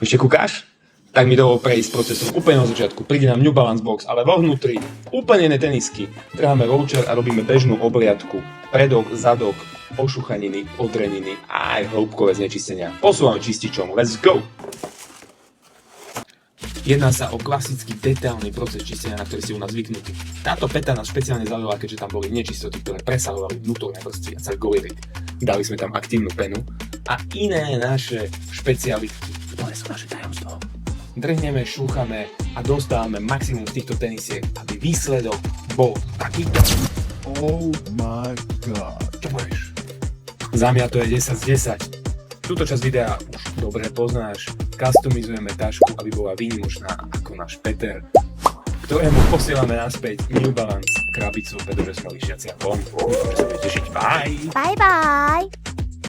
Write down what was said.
Ešte kúkáš? Tak mi dovol prejsť procesom úplne na začiatku. Príde nám New Balance Box, ale vo vnútri úplne iné tenisky. Trháme voucher a robíme bežnú obliadku. Predok, zadok, ošuchaniny, odreniny a aj hĺbkové znečistenia. Posúvame čističom. Let's go! Jedná sa o klasický detailný proces čistenia, na ktorý ste u nás zvyknutí. Táto peta nás špeciálne zaujala, keďže tam boli nečistoty, ktoré presahovali vnútorné vrstvy a celkový rit. Dali sme tam aktívnu penu a iné naše špecialitky, ktoré sú naše tajomstvo. Drhneme, šúchame a dostávame maximum z týchto tenisiek, aby výsledok bol takýto. Oh my god. Čo povieš? Za mňa to je 10 z 10. Túto časť videa už dobre poznáš. Customizujeme tašku, aby bola výnimočná ako náš Peter, ktorému posielame naspäť New Balance krabicu, pretože sme lišiaci a von. Dúfam, že sa budete tešiť. Bye! Bye bye!